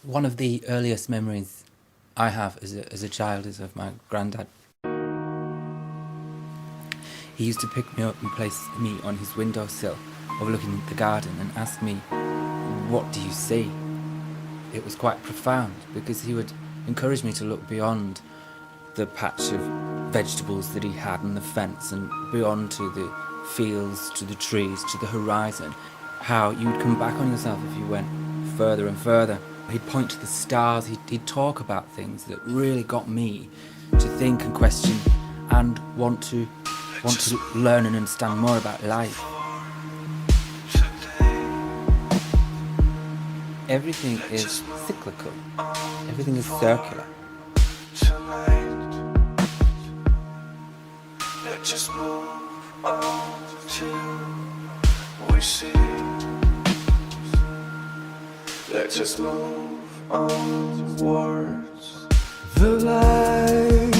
One of the earliest memories I have as a child is of my granddad. He used to pick me up and place me on his windowsill overlooking the garden and ask me, "What do you see?" It was quite profound because he would encourage me to look beyond the patch of vegetables that he had and the fence and beyond to the fields, to the trees, to the horizon. How you would come back on yourself if you went further and further. He'd point to the stars, he'd talk about things that really got me to think and question and want to learn and understand more about life. Everything is cyclical. Everything is circular. Just move on till we see. Let's just move on towards the light.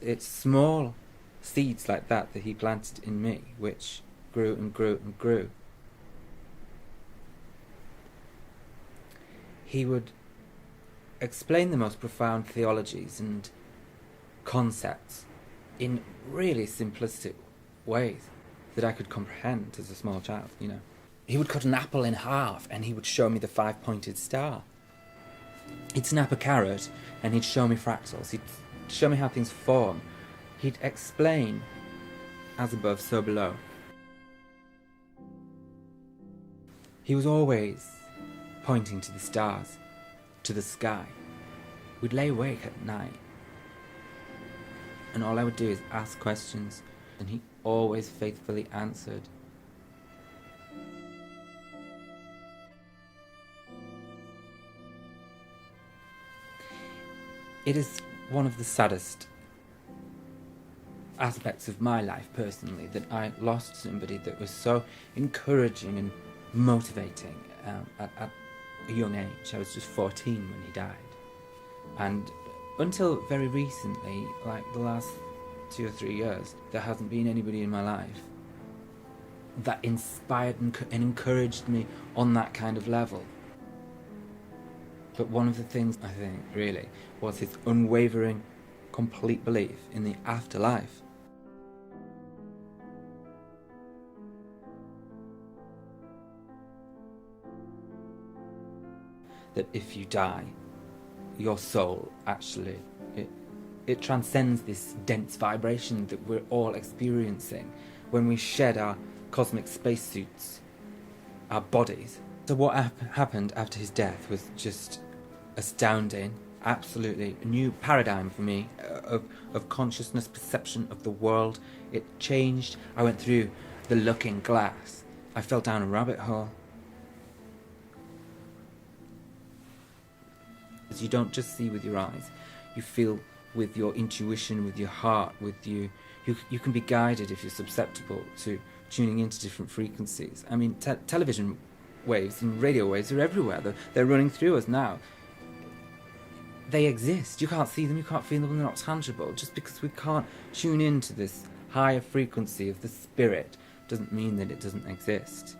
It's small seeds like that he planted in me, which grew and grew and grew. He would explain the most profound theologies and concepts in really simplistic ways that I could comprehend as a small child, you know. He would cut an apple in half and he would show me the 5-pointed star. He'd snap a carrot and he'd show me fractals. He'd show me how things form. He'd explain as above, so below. He was always pointing to the stars, to the sky. We'd lay awake at night, and all I would do is ask questions, and he always faithfully answered. It is one of the saddest aspects of my life personally that I lost somebody that was so encouraging and motivating at a young age. I was just 14 when he died, and until very recently, like the last 2 or 3 years, there hasn't been anybody in my life that inspired and encouraged me on that kind of level. But one of the things, I think, really, was his unwavering, complete belief in the afterlife. That if you die, your soul actually, it transcends this dense vibration that we're all experiencing when we shed our cosmic spacesuits, our bodies. So what happened after his death was just astounding, absolutely a new paradigm for me of consciousness, perception of the world. It changed. I went through the looking glass. I fell down a rabbit hole. You don't just see with your eyes, you feel with your intuition, with your heart, with you can be guided if you're susceptible to tuning into different frequencies. I mean, television waves and radio waves are everywhere. They're running through us now. They exist. You can't see them, you can't feel them, they're not tangible. Just because we can't tune into this higher frequency of the spirit doesn't mean that it doesn't exist.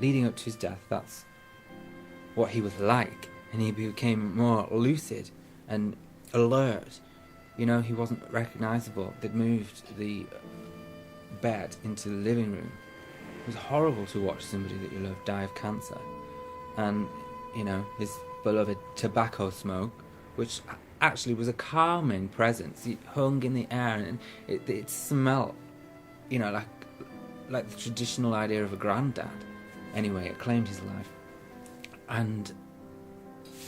Leading up to his death, that's what he was like, and he became more lucid and alert. You know, he wasn't recognisable. They'd moved the bed into the living room. It was horrible to watch somebody that you love die of cancer. And, you know, his beloved tobacco smoke, which actually was a calming presence. It hung in the air and it smelled, you know, like the traditional idea of a granddad. Anyway, it claimed his life. And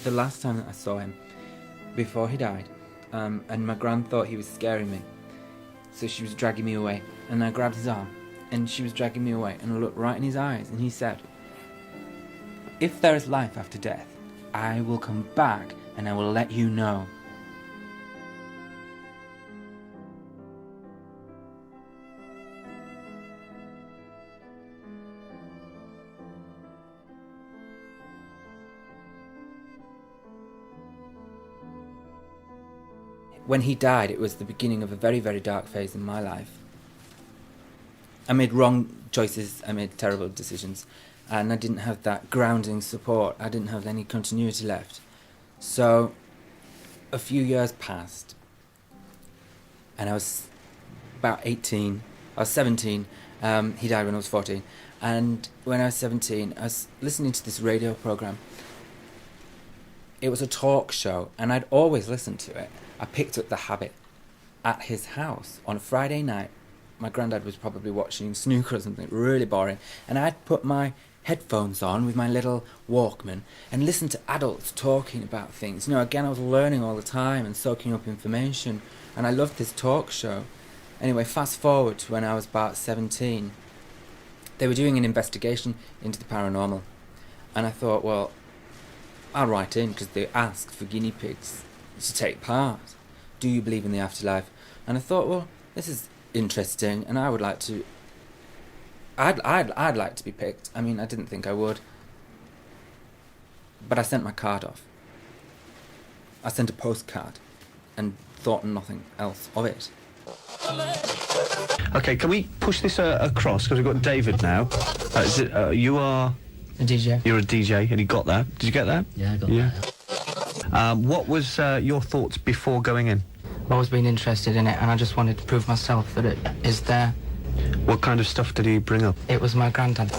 the last time that I saw him, before he died, and my gran thought he was scaring me, so she was dragging me away, and I grabbed his arm, and she was dragging me away, and I looked right in his eyes, and he said, if there is life after death, I will come back and I will let you know. When he died, it was the beginning of a very, very dark phase in my life. I made wrong choices, I made terrible decisions, and I didn't have that grounding support. I didn't have any continuity left. So a few years passed, and I was about 18, I was 17, he died when I was 14, and when I was 17, I was listening to this radio program. It was a talk show, and I'd always listened to it. I picked up the habit at his house on a Friday night. My granddad was probably watching snooker or something really boring, and I'd put my headphones on with my little Walkman and listen to adults talking about things. You know, again, I was learning all the time and soaking up information, and I loved this talk show. Anyway, fast forward to when I was about 17. They were doing an investigation into the paranormal, and I thought, well, I'll write in, because they asked for guinea pigs to take part. Do you believe in the afterlife? And I thought, well, this is interesting, and I would like to. I'd like to be picked. I mean, I didn't think I would, but I sent my card off. I sent a postcard, and thought nothing else of it. Okay, can we push this across, because we've got David now. You are a DJ. You're a DJ, and you got that. Did you get that? Yeah, I got that. What was your thoughts before going in? I've always been interested in it, and I just wanted to prove myself that it is there. What kind of stuff did he bring up? It was my granddad.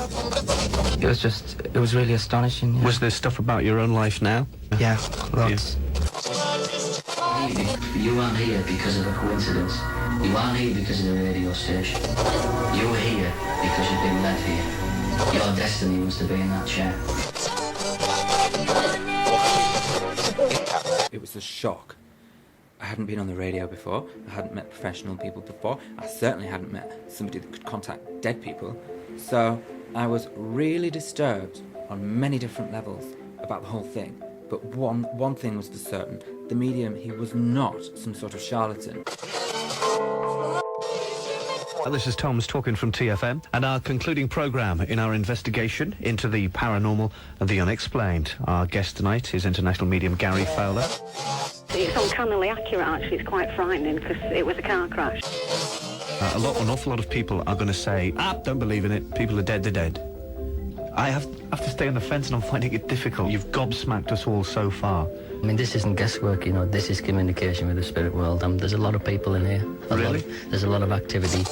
It was really astonishing. Yeah. Was there stuff about your own life now? Yeah, lots. You aren't here because of a coincidence. You aren't here because of the radio station. You're here because you've been led here. Your destiny was to be in that chair. It was a shock. I hadn't been on the radio before. I hadn't met professional people before. I certainly hadn't met somebody that could contact dead people. So I was really disturbed on many different levels about the whole thing. But one thing was for certain. The medium, he was not some sort of charlatan. This is Tom's talking from TFM, and our concluding programme in our investigation into the paranormal and the unexplained. Our guest tonight is international medium Gary Fowler. It's uncannily accurate, actually. It's quite frightening, because it was a car crash. An awful lot of people are going to say, don't believe in it, people are dead, they're dead. I have to stay on the fence, and I'm finding it difficult. You've gobsmacked us all so far. I mean, this isn't guesswork, you know, this is communication with the spirit world. There's a lot of people in here. Really? There's a lot of activity.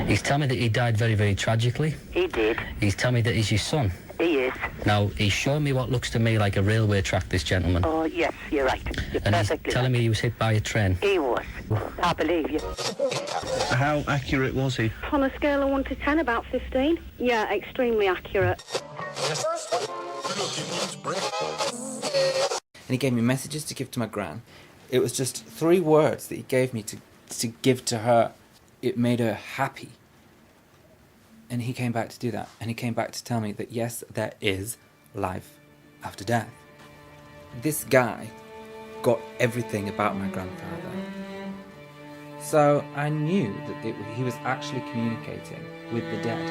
He's telling me that he died very, very tragically. He did. He's telling me that he's your son. He is. Now, he's showing me what looks to me like a railway track, this gentleman. Oh, yes, you're right. You're And he's perfectly telling right. me he was hit by a train. He was. I believe you. How accurate was he? On a scale of 1 to 10, about 15. Yeah, extremely accurate. And he gave me messages to give to my gran. It was just 3 words that he gave me to give to her. It made her happy. And he came back to do that. And he came back to tell me that yes, there is life after death. This guy got everything about my grandfather. So I knew that he was actually communicating with the dead.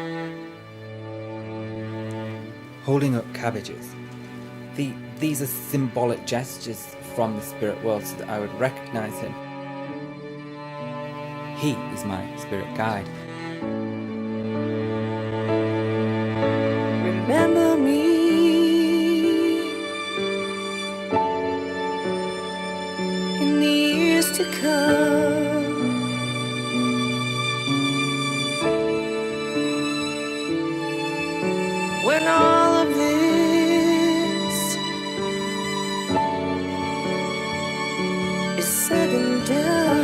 Holding up cabbages. These are symbolic gestures from the spirit world so that I would recognize him. He is my spirit guide. Remember me in the years to come. When all of this is said and done.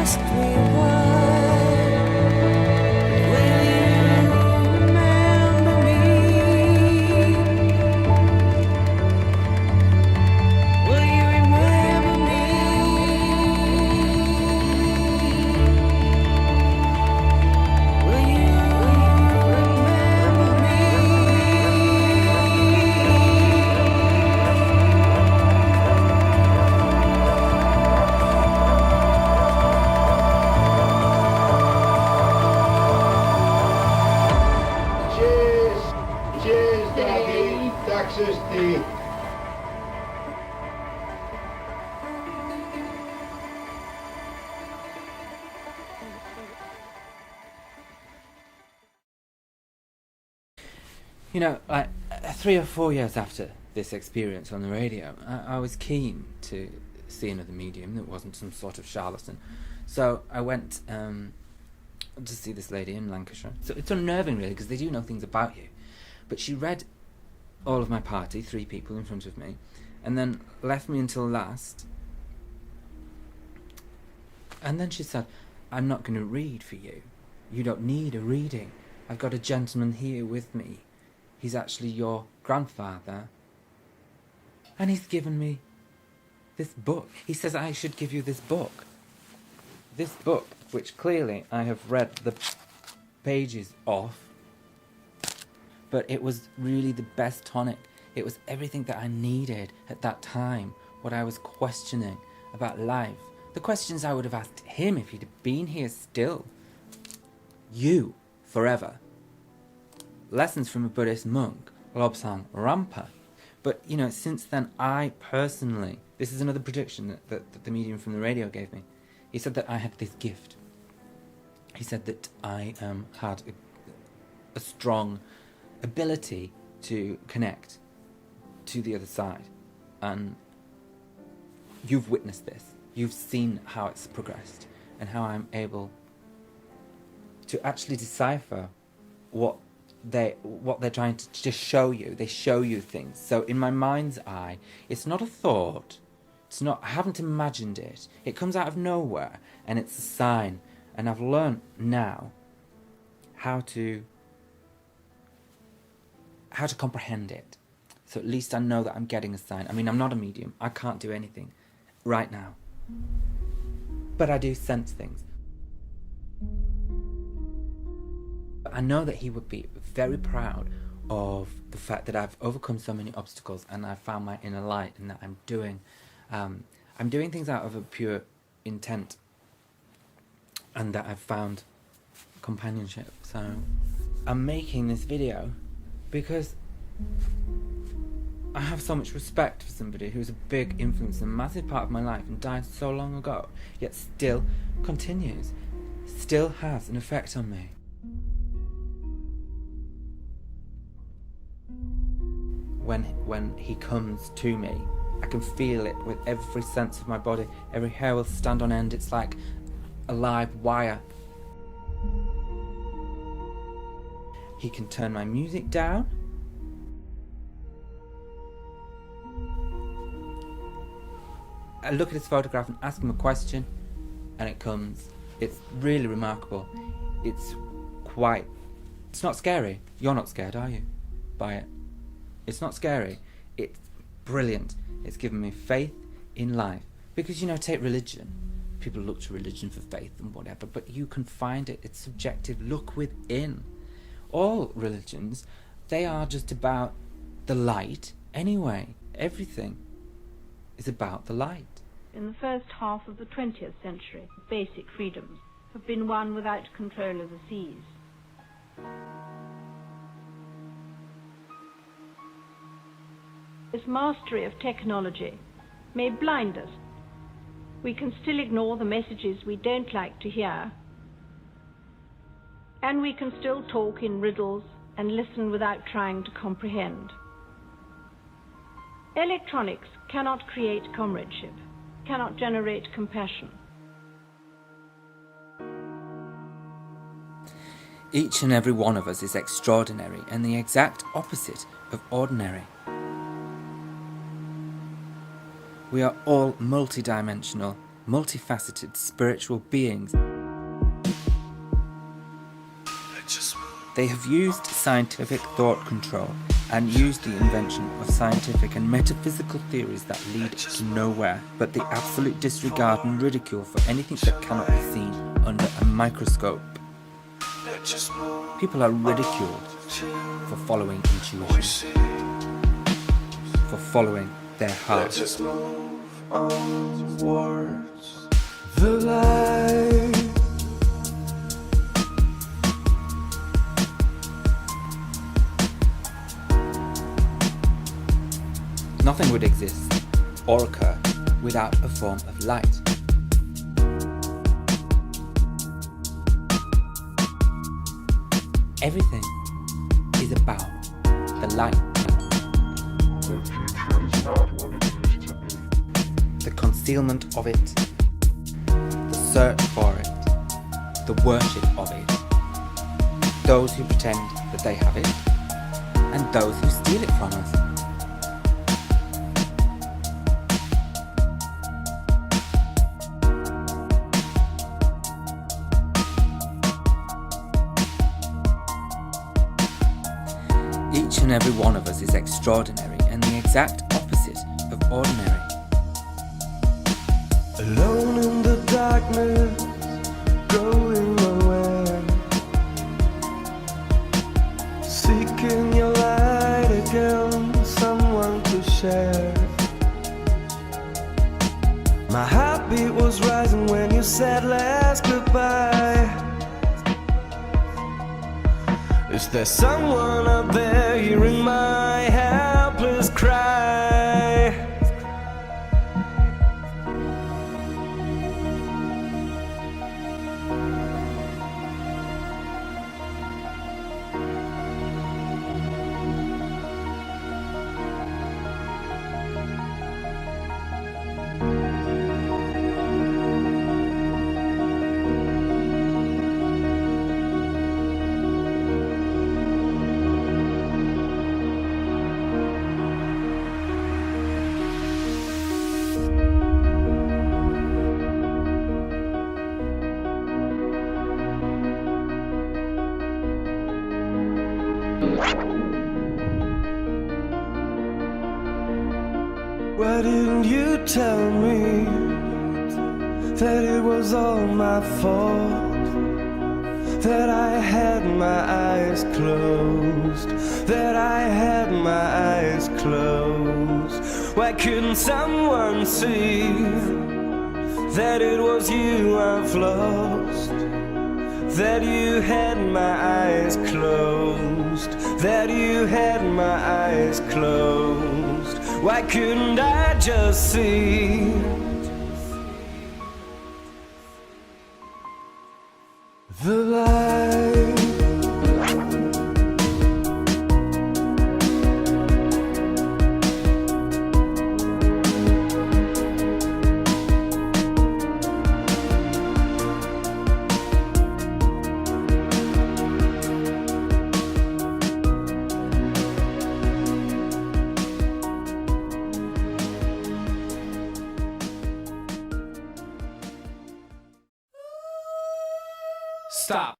asked me why. Will you remember me? Will you remember me? Will you remember me? Cheers! Cheers, Daddy! Texas tea! You know, like 3 or 4 years after this experience on the radio, I was keen to see another medium that wasn't some sort of charlatan. So I went to see this lady in Lancashire. So it's unnerving, really, because they do know things about you. But she read all of my party, 3 people in front of me, and then left me until last. And then she said, "I'm not going to read for you. You don't need a reading. I've got a gentleman here with me. He's actually your grandfather. And he's given me this book. He says I should give you this book. This book, which clearly I have read the pages off. But it was really the best tonic. It was everything that I needed at that time. What I was questioning about life. The questions I would have asked him if he'd have been here still. You, forever. Lessons from a Buddhist monk, Lobsang Rampa. But, you know, since then, I personally... This is another prediction that the medium from the radio gave me. He said that I had this gift. He said that I had a strong ability to connect to the other side. And you've witnessed this. You've seen how it's progressed and how I'm able to actually decipher what they're trying to just show you. They show you things. So in my mind's eye, it's not a thought. It's not. I haven't imagined it. It comes out of nowhere, and it's a sign. And I've learned now how to comprehend it. So at least I know that I'm getting a sign. I mean, I'm not a medium. I can't do anything right now. But I do sense things. I know that he would be very proud of the fact that I've overcome so many obstacles and I've found my inner light, and that I'm doing things out of a pure intent, and that I've found companionship. So I'm making this video because I have so much respect for somebody who's a big influence and a massive part of my life and died so long ago, yet still continues, still has an effect on me. When he comes to me, I can feel it with every sense of my body. Every hair will stand on end. It's like a live wire. He can turn my music down. I look at his photograph and ask him a question, and it comes. It's really remarkable. It's not scary. You're not scared, are you? By it. It's not scary. It's brilliant. It's given me faith in life. Because, you know, take religion. People look to religion for faith and whatever, but you can find it. It's subjective. Look within. All religions, they are just about the light anyway. Everything is about the light. In the first half of the 20th century, basic freedoms have been won without control of the seas. This mastery of technology may blind us. We can still ignore the messages we don't like to hear, and we can still talk in riddles and listen without trying to comprehend. Electronics cannot create comradeship, cannot generate compassion. Each and every one of us is extraordinary and the exact opposite of ordinary. We are all multidimensional multifaceted spiritual beings. They have used scientific thought control and used the invention of scientific and metaphysical theories that lead to nowhere, but the absolute disregard and ridicule for anything that cannot be seen under a microscope. People are ridiculed for following intuition, for following their heart. Just move on towards the light. Nothing would exist or occur without a form of light. Everything is about the light. The concealment of it, the search for it, the worship of it. Those who pretend that they have it, and those who steal it from us. Each and every one of us is extraordinary and the exact opposite of ordinary. Alone in the darkness, going nowhere, seeking your light again, someone to share. My heartbeat was rising when you said last goodbye. Is there someone out there hearing my helpless cry? Why didn't you tell me that it was all my fault? That I had my eyes closed, that I had my eyes closed. Why couldn't someone see that it was you I've lost? That you had my eyes closed, that you had my eyes closed. Why couldn't I just see the light? Stop.